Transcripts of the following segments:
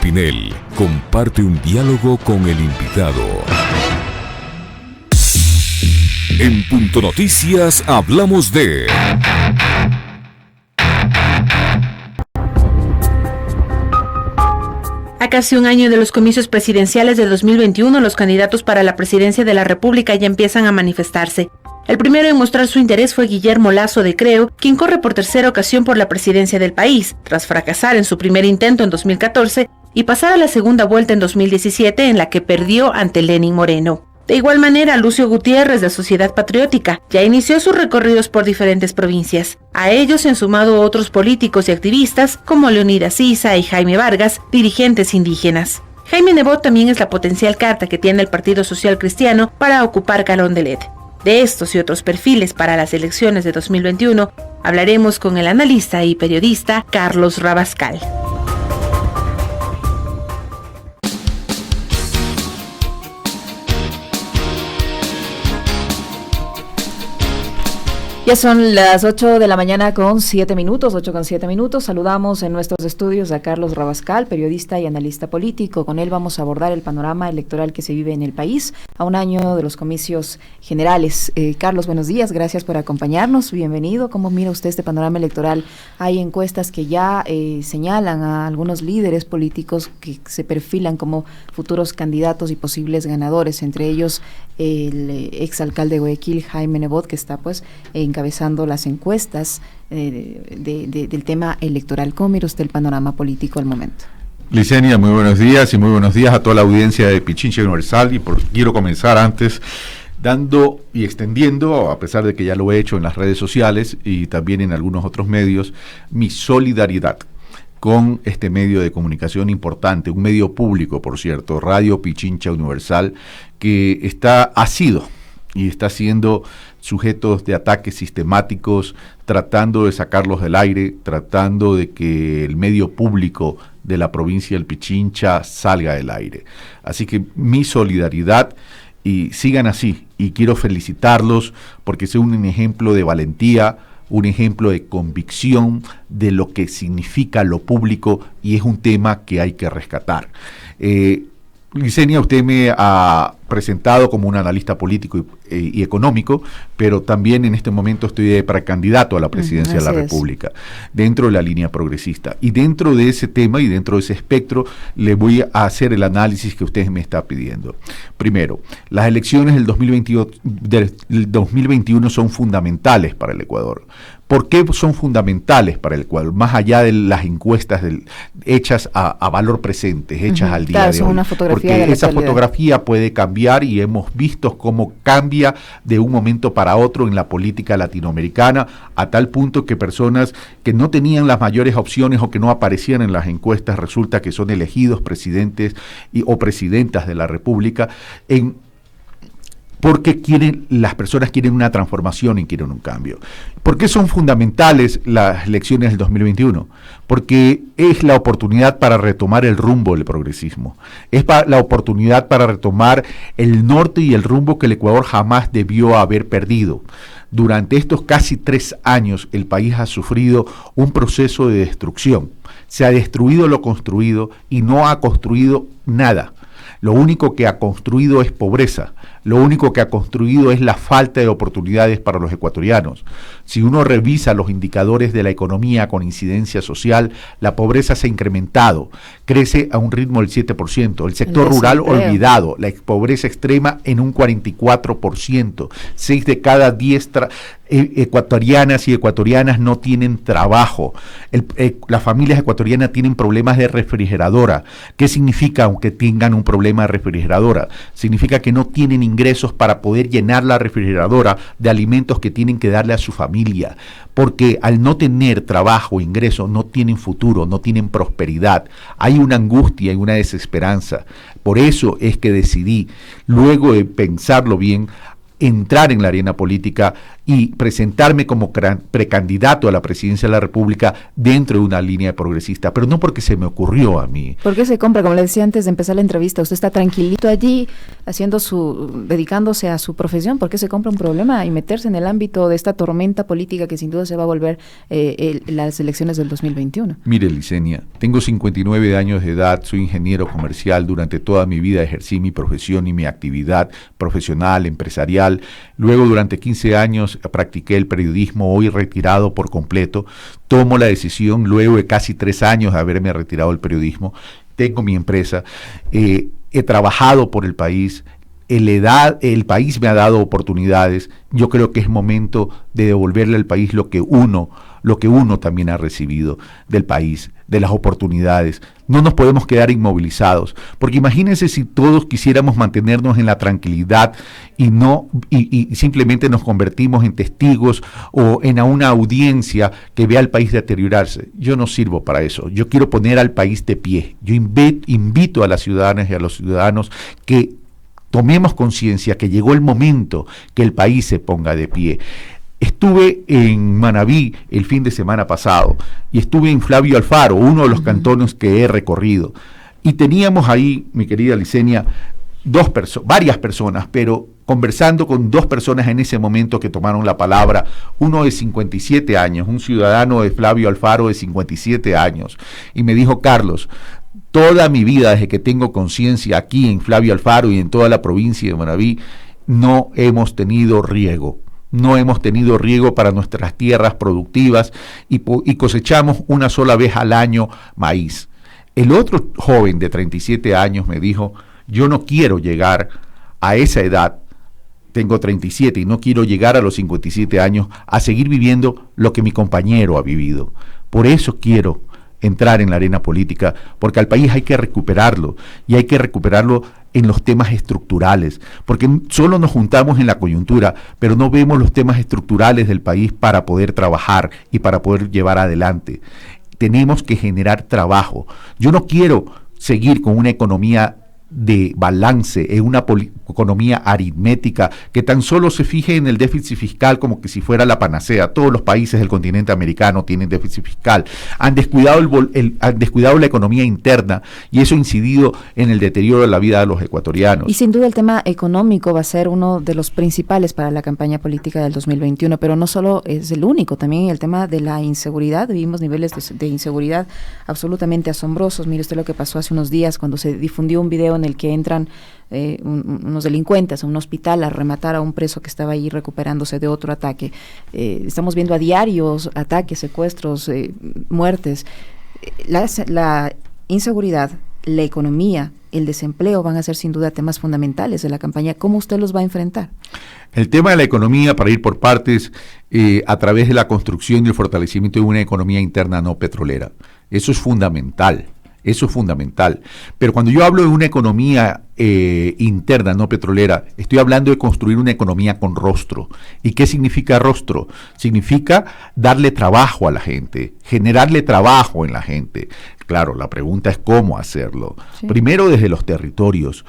Espinel comparte un diálogo con el invitado. En Punto Noticias hablamos de... A casi un año de los comicios presidenciales de 2021, los candidatos para la presidencia de la República ya empiezan a manifestarse. El primero en mostrar su interés fue Guillermo Lasso de Creo, quien corre por tercera ocasión por la presidencia del país, tras fracasar en su primer intento en 2014 y pasar a la segunda vuelta en 2017, en la que perdió ante Lenín Moreno. De igual manera, Lucio Gutiérrez, de Sociedad Patriótica, ya inició sus recorridos por diferentes provincias. A ellos se han sumado otros políticos y activistas como Leonidas Issa y Jaime Vargas, dirigentes indígenas. Jaime Nebot también es la potencial carta que tiene el Partido Social Cristiano para ocupar Galón de Led. De estos y otros perfiles para las elecciones de 2021, hablaremos con el analista y periodista Carlos Rabascal. Ya son las 8 de la mañana con 7 minutos, 8 con 7 minutos. Saludamos en nuestros estudios a Carlos Rabascal, periodista y analista político. Con él vamos a abordar el panorama electoral que se vive en el país a un año de los comicios generales. Carlos, buenos días, gracias por acompañarnos, bienvenido. ¿Cómo mira usted este panorama electoral? Hay encuestas que ya señalan a algunos líderes políticos que se perfilan como futuros candidatos y posibles ganadores, entre ellos el exalcalde de Guayaquil, Jaime Nebot, que está encabezando las encuestas del tema electoral. ¿Cómo mira usted el panorama político al momento? Licenia, muy buenos días y muy buenos días a toda la audiencia de Pichincha Universal. Quiero comenzar antes dando y extendiendo, a pesar de que ya lo he hecho en las redes sociales y también en algunos otros medios, mi solidaridad con este medio de comunicación importante, un medio público, por cierto, Radio Pichincha Universal, que ha sido y está siendo sujetos de ataques sistemáticos, tratando de sacarlos del aire, tratando de que el medio público de la provincia del Pichincha salga del aire. Así que mi solidaridad, y sigan así, y quiero felicitarlos porque son un ejemplo de valentía, un ejemplo de convicción de lo que significa lo público, y es un tema que hay que rescatar. Licenia, usted me ha presentado como un analista político y económico, pero también en este momento estoy de precandidato a la presidencia de la República, dentro de la línea progresista. Y dentro de ese tema y dentro de ese espectro, le voy a hacer el análisis que usted me está pidiendo. Primero, las elecciones del 2021 son fundamentales para el Ecuador. ¿Por qué son fundamentales para el Ecuador? Más allá de las encuestas hechas a valor presente, hechas al día de hoy. Porque esa fotografía puede cambiar, y hemos visto cómo cambia de un momento para otro en la política latinoamericana, a tal punto que personas que no tenían las mayores opciones o que no aparecían en las encuestas, resulta que son elegidos presidentes o presidentas de la República porque las personas quieren una transformación y quieren un cambio. ¿Por qué son fundamentales las elecciones del 2021? Porque es la oportunidad para retomar el rumbo del progresismo. Es la oportunidad para retomar el norte y el rumbo que el Ecuador jamás debió haber perdido. Durante estos casi 3 años, el país ha sufrido un proceso de destrucción. Se ha destruido lo construido y no ha construido nada. Lo único que ha construido es pobreza, lo único que ha construido es la falta de oportunidades para los ecuatorianos. Si uno revisa los indicadores de la economía con incidencia social, la pobreza se ha incrementado, crece a un ritmo del 7%, el sector rural olvidado, la pobreza extrema en un 44%, 6 de cada 10 ecuatorianas y ecuatorianas no tienen trabajo. Las familias ecuatorianas tienen problemas de refrigeradora. ¿Qué significa aunque tengan un problema de refrigeradora? Significa que no tienen ingresos para poder llenar la refrigeradora de alimentos que tienen que darle a su familia, porque al no tener trabajo, ingreso, no tienen futuro, no tienen prosperidad. Hay una angustia y una desesperanza. Por eso es que decidí, luego de pensarlo bien, entrar en la arena política y presentarme como precandidato a la presidencia de la República dentro de una línea progresista, pero no porque se me ocurrió a mí. ¿Por qué se compra? Como le decía antes de empezar la entrevista, usted está tranquilito allí, dedicándose a su profesión. ¿Por qué se compra un problema y meterse en el ámbito de esta tormenta política que sin duda se va a volver las elecciones del 2021? Mire, Licenia, tengo 59 años de edad, soy ingeniero comercial, durante toda mi vida ejercí mi profesión y mi actividad profesional, empresarial. Luego, durante 15 años, practiqué el periodismo, hoy retirado por completo. Tomo la decisión, luego de casi 3 años de haberme retirado del periodismo, tengo mi empresa, he trabajado por el país, el país me ha dado oportunidades. Yo creo que es momento de devolverle al país lo que uno también ha recibido del país, de las oportunidades. No nos podemos quedar inmovilizados, porque imagínense si todos quisiéramos mantenernos en la tranquilidad y simplemente nos convertimos en testigos o en una audiencia que vea al país deteriorarse. Yo no sirvo para eso. Yo quiero poner al país de pie. Yo invito a las ciudadanas y a los ciudadanos que tomemos conciencia que llegó el momento que el país se ponga de pie. Estuve en Manabí el fin de semana pasado y estuve en Flavio Alfaro, uno de los cantones que he recorrido. Y teníamos ahí, mi querida Licenia, varias personas, pero conversando con 2 personas en ese momento que tomaron la palabra, uno de 57 años, un ciudadano de Flavio Alfaro de 57 años, y me dijo: Carlos, toda mi vida, desde que tengo conciencia aquí en Flavio Alfaro y en toda la provincia de Manabí, no hemos tenido riego. No hemos tenido riego para nuestras tierras productivas y cosechamos una sola vez al año maíz. El otro joven de 37 años me dijo: yo no quiero llegar a esa edad, tengo 37 y no quiero llegar a los 57 años a seguir viviendo lo que mi compañero ha vivido. Por eso quiero entrar en la arena política, porque al país hay que recuperarlo, y hay que recuperarlo en los temas estructurales, porque solo nos juntamos en la coyuntura, pero no vemos los temas estructurales del país para poder trabajar y para poder llevar adelante. Tenemos que generar trabajo. Yo no quiero seguir con una economía de balance, en una economía aritmética que tan solo se fije en el déficit fiscal como que si fuera la panacea. Todos los países del continente americano tienen déficit fiscal. Han descuidado la economía interna y eso ha incidido en el deterioro de la vida de los ecuatorianos. Y sin duda el tema económico va a ser uno de los principales para la campaña política del 2021, pero no solo es el único, también el tema de la inseguridad. Vivimos niveles de inseguridad absolutamente asombrosos. Mire usted lo que pasó hace unos días cuando se difundió un video en el que entran unos delincuentes a un hospital a rematar a un preso que estaba ahí recuperándose de otro ataque. Estamos viendo a diarios ataques, secuestros, muertes. La inseguridad, la economía, el desempleo van a ser sin duda temas fundamentales de la campaña. ¿Cómo usted los va a enfrentar? El tema de la economía, para ir por partes, a través de la construcción y el fortalecimiento de una economía interna no petrolera. Eso es fundamental. Eso es fundamental. Pero cuando yo hablo de una economía interna, no petrolera, estoy hablando de construir una economía con rostro. ¿Y qué significa rostro? Significa darle trabajo a la gente, generarle trabajo en la gente. Claro, la pregunta es cómo hacerlo. Sí. Primero desde los territorios,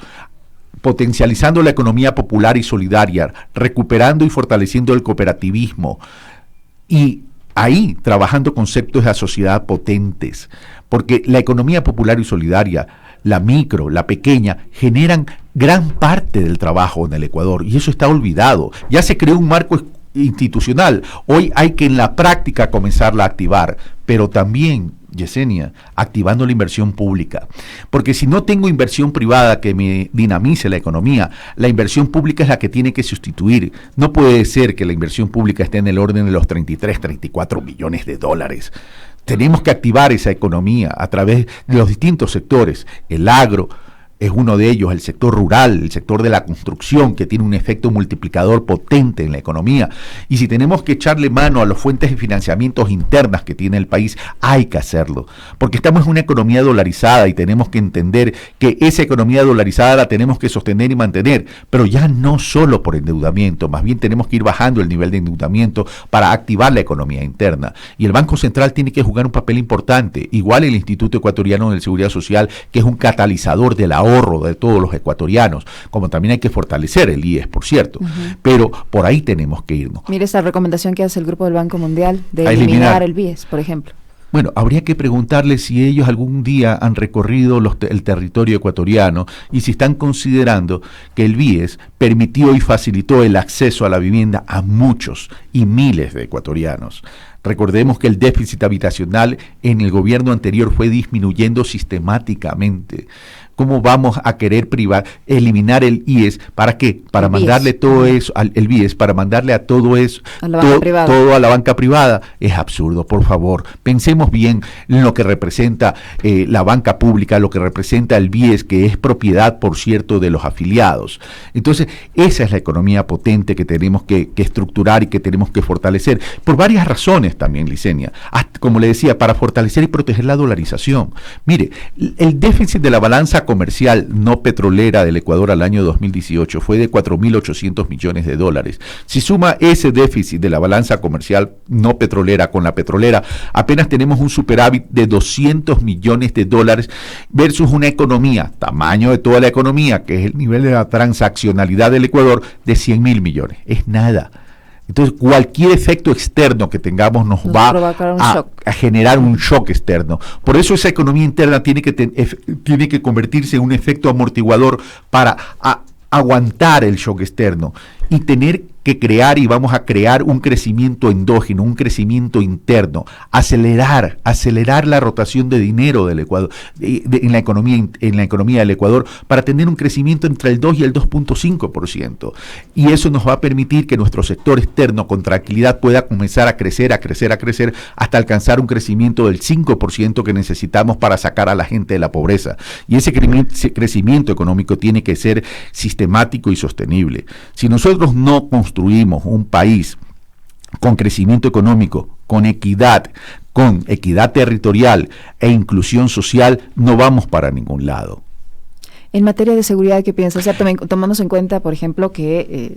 potencializando la economía popular y solidaria, recuperando y fortaleciendo el cooperativismo y ahí trabajando conceptos de la sociedad potentes, porque la economía popular y solidaria, la micro, la pequeña, generan gran parte del trabajo en el Ecuador y eso está olvidado. Ya se creó un marco institucional, hoy hay que en la práctica comenzarla a activar, pero también, Yesenia, activando la inversión pública, porque si no tengo inversión privada que me dinamice la economía, la inversión pública es la que tiene que sustituir. No puede ser que la inversión pública esté en el orden de los 33, 34 millones de dólares. Tenemos que activar esa economía a través de los distintos sectores. El agro es uno de ellos, el sector rural, el sector de la construcción, que tiene un efecto multiplicador potente en la economía. Y si tenemos que echarle mano a las fuentes de financiamientos internas que tiene el país, hay que hacerlo. Porque estamos en una economía dolarizada y tenemos que entender que esa economía dolarizada la tenemos que sostener y mantener, pero ya no solo por endeudamiento, más bien tenemos que ir bajando el nivel de endeudamiento para activar la economía interna. Y el Banco Central tiene que jugar un papel importante, igual el Instituto Ecuatoriano de Seguridad Social, que es un catalizador del ahorro ahorro de todos los ecuatorianos, como también hay que fortalecer el IES, por cierto, pero por ahí tenemos que irnos. Mire esta recomendación que hace el Grupo del Banco Mundial de eliminar el BIES, por ejemplo. Bueno, habría que preguntarles si ellos algún día han recorrido el territorio ecuatoriano y si están considerando que el BIES permitió y facilitó el acceso a la vivienda a muchos y miles de ecuatorianos. Recordemos que el déficit habitacional en el gobierno anterior fue disminuyendo sistemáticamente. ¿Cómo vamos a querer eliminar el IES? ¿Para qué? Para mandarle todo eso, el BIES, para mandarle a todo eso, todo a la banca privada. Es absurdo, por favor. Pensemos bien en lo que representa la banca pública, lo que representa el BIES, que es propiedad, por cierto, de los afiliados. Entonces, esa es la economía potente que tenemos que estructurar y que tenemos que fortalecer, por varias razones también, Licenia. Como le decía, para fortalecer y proteger la dolarización. Mire, el déficit de la balanza comercial no petrolera del Ecuador al año 2018 fue de 4.800 millones de dólares. Si suma ese déficit de la balanza comercial no petrolera con la petrolera, apenas tenemos un superávit de 200 millones de dólares versus una economía, tamaño de toda la economía, que es el nivel de la transaccionalidad del Ecuador, de 100.000 millones. Es nada. Entonces, cualquier efecto externo que tengamos nos va a generar un shock externo. Por eso esa economía interna tiene que convertirse en un efecto amortiguador para aguantar el shock externo y tener que crear, y vamos a crear un crecimiento endógeno, un crecimiento interno, acelerar la rotación de dinero del Ecuador, en la economía del Ecuador, para tener un crecimiento entre el 2 y el 2.5%. Y eso nos va a permitir que nuestro sector externo con tranquilidad pueda comenzar a crecer, hasta alcanzar un crecimiento del 5% que necesitamos para sacar a la gente de la pobreza. Y ese crecimiento económico tiene que ser sistemático y sostenible. Si nosotros no construimos un país con crecimiento económico, con equidad territorial e inclusión social, no vamos para ningún lado. En materia de seguridad, ¿qué piensas? O sea, tomamos en cuenta, por ejemplo, que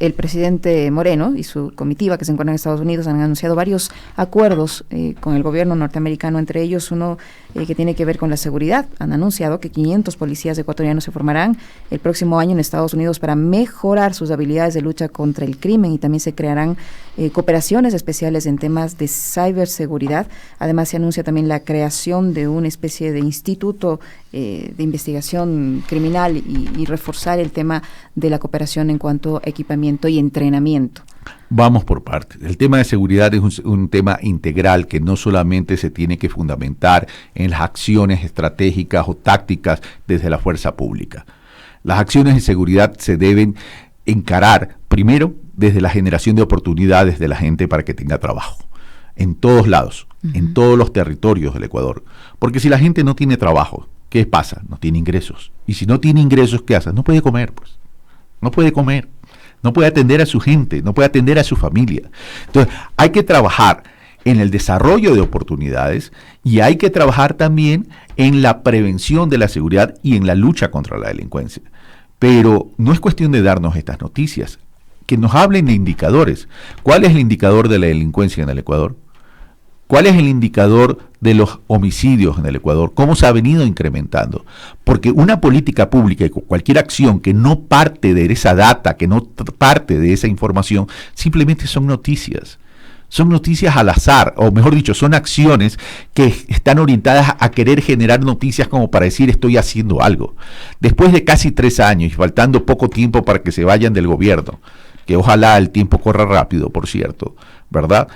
el presidente Moreno y su comitiva que se encuentra en Estados Unidos han anunciado varios acuerdos con el gobierno norteamericano, entre ellos uno que tiene que ver con la seguridad. Han anunciado que 500 policías ecuatorianos se formarán el próximo año en Estados Unidos para mejorar sus habilidades de lucha contra el crimen, y también se crearán cooperaciones especiales en temas de ciberseguridad. Además, se anuncia también la creación de una especie de instituto de investigación criminal y reforzar el tema de la cooperación en cuanto a equipamiento y entrenamiento. Vamos por partes. El tema de seguridad es un tema integral que no solamente se tiene que fundamentar en las acciones estratégicas o tácticas desde la fuerza pública. Las acciones de seguridad se deben encarar primero desde la generación de oportunidades de la gente para que tenga trabajo, en todos lados, en todos los territorios del Ecuador. Porque si la gente no tiene trabajo, ¿qué pasa? No tiene ingresos. Y si no tiene ingresos, ¿qué hace? No puede comer, pues. No puede comer. No puede atender a su gente, no puede atender a su familia. Entonces, hay que trabajar en el desarrollo de oportunidades y hay que trabajar también en la prevención de la seguridad y en la lucha contra la delincuencia. Pero no es cuestión de darnos estas noticias, que nos hablen de indicadores. ¿Cuál es el indicador de la delincuencia en el Ecuador? ¿Cuál es el indicador de los homicidios en el Ecuador? ¿Cómo se ha venido incrementando? Porque una política pública y cualquier acción que no parte de esa data, que no parte de esa información, simplemente son noticias. Son noticias al azar, o mejor dicho, son acciones que están orientadas a querer generar noticias como para decir estoy haciendo algo. Después de casi 3 años y faltando poco tiempo para que se vayan del gobierno, que ojalá el tiempo corra rápido, por cierto, ¿verdad?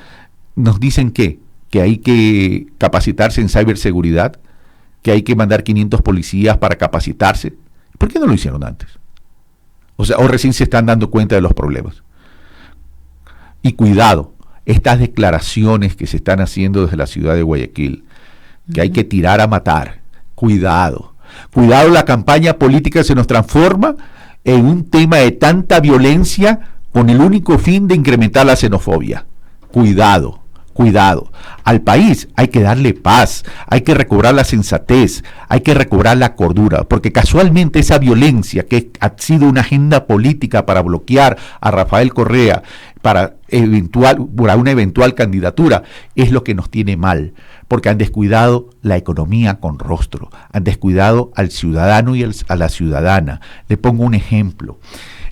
Nos dicen que hay que capacitarse en ciberseguridad, que hay que mandar 500 policías para capacitarse. ¿Por qué no lo hicieron antes? O recién se están dando cuenta de los problemas. Y cuidado, estas declaraciones que se están haciendo desde la ciudad de Guayaquil, que hay que tirar a matar, cuidado. Cuidado, la campaña política se nos transforma en un tema de tanta violencia con el único fin de incrementar la xenofobia. Cuidado. Al país hay que darle paz, hay que recobrar la sensatez, hay que recobrar la cordura, porque casualmente esa violencia que ha sido una agenda política para bloquear a Rafael Correa, para una eventual candidatura, es lo que nos tiene mal, porque han descuidado la economía con rostro, han descuidado al ciudadano y a la ciudadana. Le pongo un ejemplo.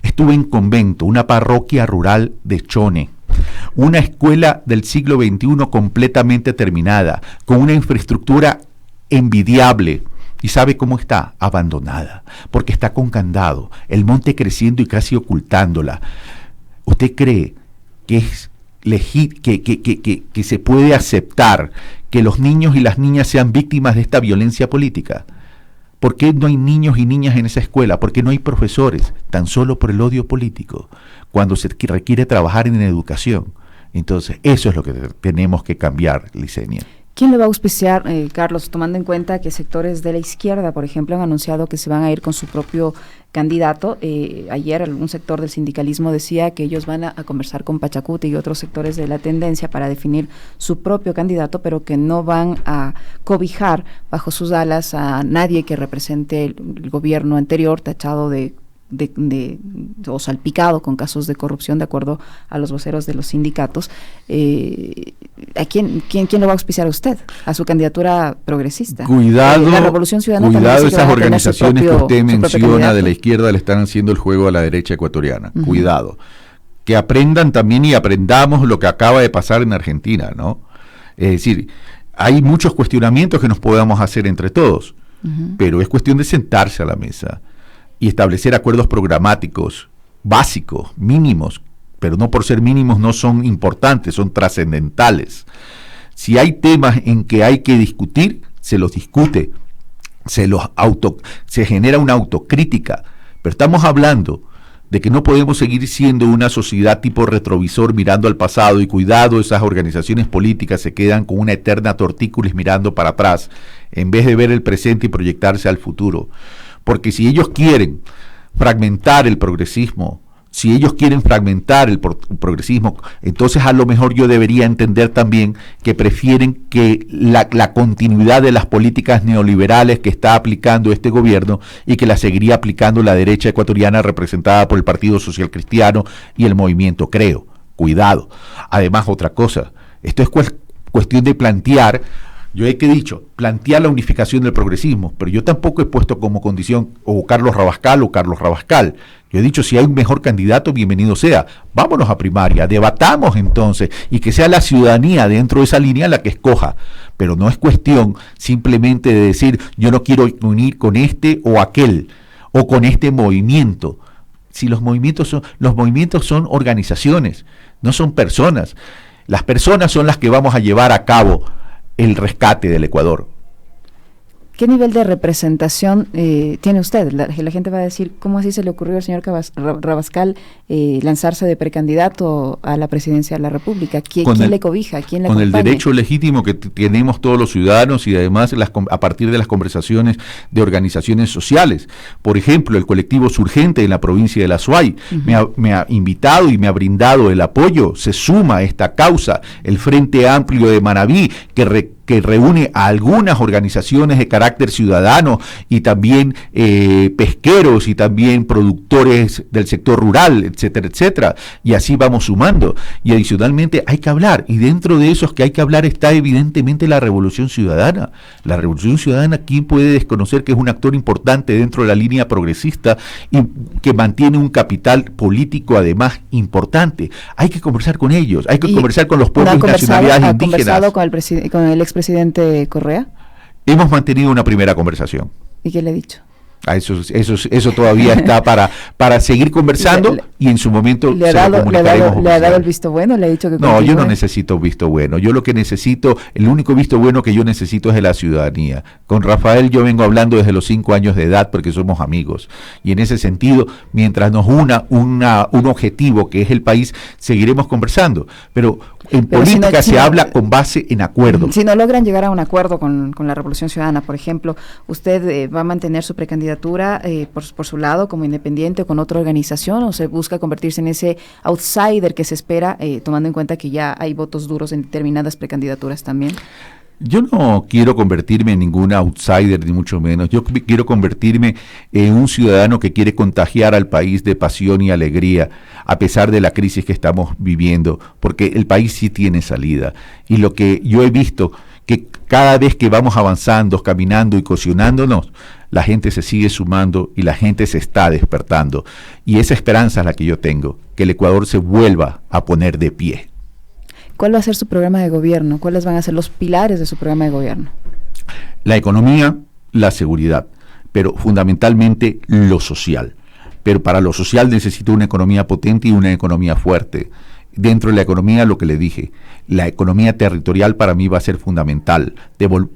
Estuve en Convento, una parroquia rural de Chone, una escuela del siglo XXI completamente terminada, con una infraestructura envidiable. ¿Y sabe cómo está? Abandonada, porque está con candado, el monte creciendo y casi ocultándola. ¿Usted cree que es que se puede aceptar que los niños y las niñas sean víctimas de esta violencia política? ¿Por qué no hay niños y niñas en esa escuela? ¿Por qué no hay profesores? Tan solo por el odio político, cuando se requiere trabajar en educación. Entonces, eso es lo que tenemos que cambiar, Licenia. ¿Quién le va a auspiciar, Carlos, tomando en cuenta que sectores de la izquierda, por ejemplo, han anunciado que se van a ir con su propio candidato? Ayer algún sector del sindicalismo decía que ellos van a conversar con Pachacuti y otros sectores de la tendencia para definir su propio candidato, pero que no van a cobijar bajo sus alas a nadie que represente el gobierno anterior, tachado o salpicado con casos de corrupción, de acuerdo a los voceros de los sindicatos. ¿A quién lo va a auspiciar a usted? ¿A su candidatura progresista? Cuidado, la Revolución Ciudadana. Cuidado, esas organizaciones que usted menciona de la izquierda le están haciendo el juego a la derecha ecuatoriana. Cuidado. Que aprendan también y aprendamos lo que acaba de pasar en Argentina, ¿no? Es decir, hay muchos cuestionamientos que nos podamos hacer entre todos, pero es cuestión de sentarse a la mesa y establecer acuerdos programáticos básicos, mínimos, pero no por ser mínimos no son importantes, son trascendentales. Si hay temas en que hay que discutir, se los discute, se genera una autocrítica, pero estamos hablando de que no podemos seguir siendo una sociedad tipo retrovisor mirando al pasado, y cuidado, esas organizaciones políticas se quedan con una eterna tortícolis mirando para atrás, en vez de ver el presente y proyectarse al futuro. Porque si ellos quieren fragmentar el progresismo, si ellos quieren fragmentar el progresismo, entonces a lo mejor yo debería entender también que prefieren que la continuidad de las políticas neoliberales que está aplicando este gobierno y que la seguiría aplicando la derecha ecuatoriana representada por el Partido Social Cristiano y el Movimiento Creo. Cuidado. Además, otra cosa, esto es cuestión de plantear. Yo he dicho, plantear la unificación del progresismo, pero yo tampoco he puesto como condición o Carlos Rabascal. Yo he dicho, si hay un mejor candidato, bienvenido sea. Vámonos a primaria, debatamos entonces, y que sea la ciudadanía dentro de esa línea la que escoja. Pero no es cuestión simplemente de decir, yo no quiero unir con este o aquel, o con este movimiento. Si los movimientos son organizaciones, no son personas. Las personas son las que vamos a llevar a cabo el rescate del Ecuador. ¿Qué nivel de representación tiene usted? La gente va a decir, ¿cómo así se le ocurrió al señor Rabascal lanzarse de precandidato a la presidencia de la República? ¿Quién le cobija? ¿Quién le acompaña? Con el derecho legítimo que tenemos todos los ciudadanos y además a partir de las conversaciones de organizaciones sociales. Por ejemplo, el colectivo Surgente en la provincia de La Suay me ha invitado y me ha brindado el apoyo, se suma a esta causa. El Frente Amplio de Manabí, que reúne a algunas organizaciones de carácter ciudadano y también pesqueros y también productores del sector rural, etcétera, etcétera. Y así vamos sumando. Y adicionalmente hay que hablar, y dentro de esos que hay que hablar está evidentemente la Revolución Ciudadana. La Revolución Ciudadana, ¿quién puede desconocer que es un actor importante dentro de la línea progresista y que mantiene un capital político además importante? Hay que conversar con ellos, hay que conversar con los pueblos y nacionalidades indígenas. ¿Ha conversado con el expresidente Correa? Hemos mantenido una primera conversación. ¿Y qué le ha dicho? Eso todavía está para seguir conversando y en su momento ¿Le ha dado el visto bueno? ¿Le ha dicho que no, yo no necesito visto bueno. Yo lo que necesito, el único visto bueno que yo necesito es de la ciudadanía. Con Rafael yo vengo hablando desde los 5 años de edad porque somos amigos. Y en ese sentido, mientras nos una un objetivo que es el país, seguiremos conversando. Pero política se habla con base en acuerdos. Si no logran llegar a un acuerdo con la Revolución Ciudadana, por ejemplo, ¿usted va a mantener su precandidatura por su lado como independiente o con otra organización, o se busca convertirse en ese outsider que se espera, tomando en cuenta que ya hay votos duros en determinadas precandidaturas también? Yo no quiero convertirme en ningún outsider, ni mucho menos. Yo quiero convertirme en un ciudadano que quiere contagiar al país de pasión y alegría, a pesar de la crisis que estamos viviendo, porque el país sí tiene salida. Y lo que yo he visto, que cada vez que vamos avanzando, caminando y cohesionándonos, la gente se sigue sumando y la gente se está despertando. Y esa esperanza es la que yo tengo, que el Ecuador se vuelva a poner de pie. ¿Cuál va a ser su programa de gobierno? ¿Cuáles van a ser los pilares de su programa de gobierno? La economía, la seguridad, pero fundamentalmente lo social. Pero para lo social necesito una economía potente y una economía fuerte. Dentro de la economía, lo que le dije, la economía territorial para mí va a ser fundamental.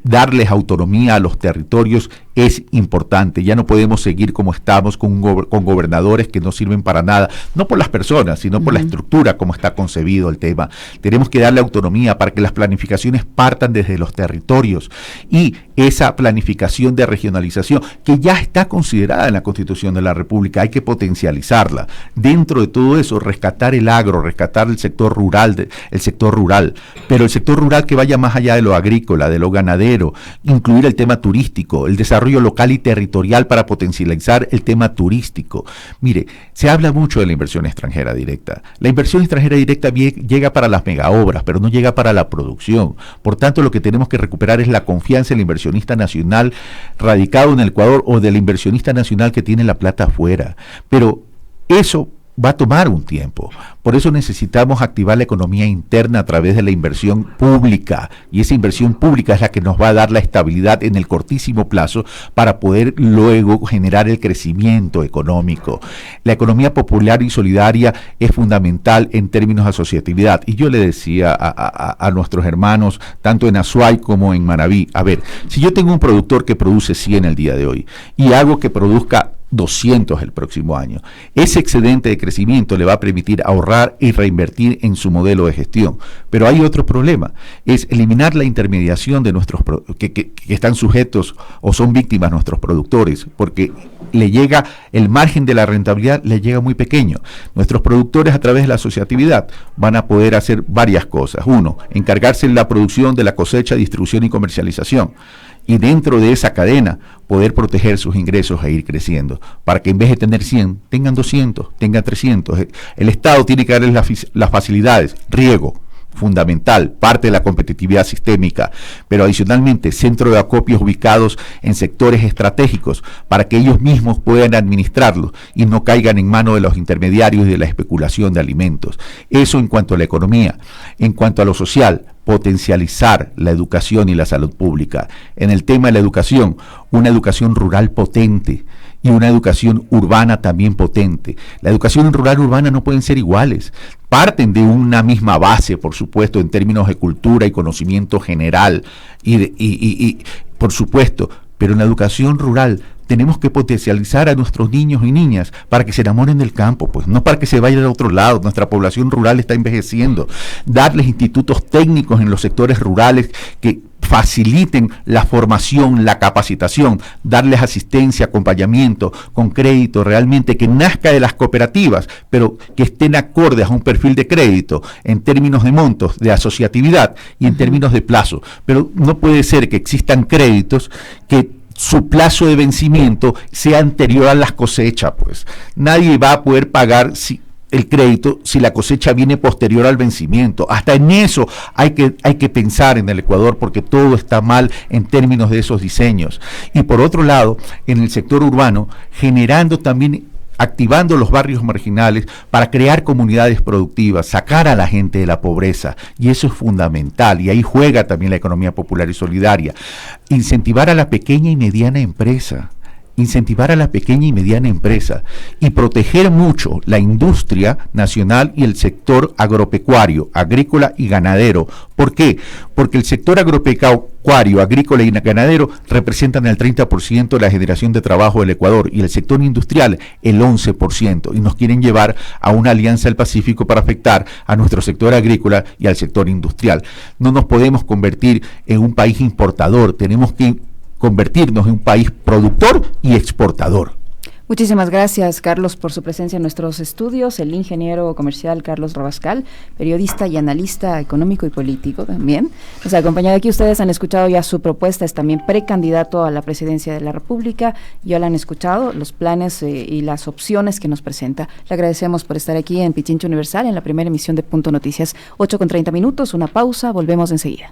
Darles autonomía a los territorios es importante. Ya no podemos seguir como estamos con gobernadores que no sirven para nada, no por las personas, sino por la estructura como está concebido el tema. Tenemos que darle autonomía para que las planificaciones partan desde los territorios, y esa planificación de regionalización que ya está considerada en la Constitución de la República, hay que potencializarla. Dentro de todo eso, rescatar el agro, rescatar el sector rural, pero el sector rural que vaya más allá de lo agrícola, de lo ganadero, incluir el tema turístico, el desarrollo local y territorial para potencializar el tema turístico. Mire, se habla mucho de la inversión extranjera directa. La inversión extranjera directa llega para las megaobras, pero no llega para la producción. Por tanto, lo que tenemos que recuperar es la confianza del inversionista nacional radicado en el Ecuador, o del inversionista nacional que tiene la plata afuera. Pero eso va a tomar un tiempo. Por eso necesitamos activar la economía interna a través de la inversión pública, y esa inversión pública es la que nos va a dar la estabilidad en el cortísimo plazo para poder luego generar el crecimiento económico. La economía popular y solidaria es fundamental en términos de asociatividad, y yo le decía a nuestros hermanos, tanto en Azuay como en Manabí, a ver, si yo tengo un productor que produce 100 el día de hoy y hago que produzca 200 el próximo año, ese excedente de crecimiento le va a permitir ahorrar y reinvertir en su modelo de gestión. Pero hay otro problema, es eliminar la intermediación de nuestros que están sujetos o son víctimas nuestros productores, porque le llega el margen de la rentabilidad, le llega muy pequeño. Nuestros productores, a través de la asociatividad, van a poder hacer varias cosas. Uno, encargarse de la producción, de la cosecha, distribución y comercialización. Y dentro de esa cadena poder proteger sus ingresos e ir creciendo, para que en vez de tener 100, tengan 200, tengan 300. El Estado tiene que darles las facilidades, riego, fundamental, parte de la competitividad sistémica, pero adicionalmente centro de acopios ubicados en sectores estratégicos para que ellos mismos puedan administrarlos y no caigan en manos de los intermediarios y de la especulación de alimentos. Eso en cuanto a la economía. En cuanto a lo social, potencializar la educación y la salud pública. En el tema de la educación, una educación rural potente y una educación urbana también potente. La educación rural y urbana no pueden ser iguales. Parten de una misma base, por supuesto, en términos de cultura y conocimiento general, y por supuesto, pero en la educación rural tenemos que potencializar a nuestros niños y niñas para que se enamoren del campo, pues no para que se vayan a otro lado. Nuestra población rural está envejeciendo. Darles institutos técnicos en los sectores rurales que faciliten la formación, la capacitación, darles asistencia, acompañamiento, con crédito realmente que nazca de las cooperativas, pero que estén acordes a un perfil de crédito en términos de montos, de asociatividad y en términos de plazo. Pero no puede ser que existan créditos que su plazo de vencimiento sea anterior a las cosechas, pues nadie va a poder pagar el crédito si la cosecha viene posterior al vencimiento. Hasta en eso hay que pensar en el Ecuador, porque todo está mal en términos de esos diseños. Y por otro lado, en el sector urbano, generando también, activando los barrios marginales para crear comunidades productivas, sacar a la gente de la pobreza, y eso es fundamental, y ahí juega también la economía popular y solidaria. Incentivar a la pequeña y mediana empresa, y proteger mucho la industria nacional y el sector agropecuario, agrícola y ganadero. ¿Por qué? Porque el sector agropecuario, agrícola y ganadero representan el 30% de la generación de trabajo del Ecuador, y el sector industrial el 11%, y nos quieren llevar a una alianza del Pacífico para afectar a nuestro sector agrícola y al sector industrial. No nos podemos convertir en un país importador, tenemos que convertirnos en un país productor y exportador. Muchísimas gracias, Carlos, por su presencia en nuestros estudios. El ingeniero comercial Carlos Rabascal, periodista y analista económico y político también, nos ha acompañado aquí. Ustedes han escuchado ya su propuesta, es también precandidato a la presidencia de la República. Ya lo han escuchado, los planes y las opciones que nos presenta. Le agradecemos por estar aquí en Pichincha Universal, en la primera emisión de Punto Noticias. 8:30, una pausa, volvemos enseguida.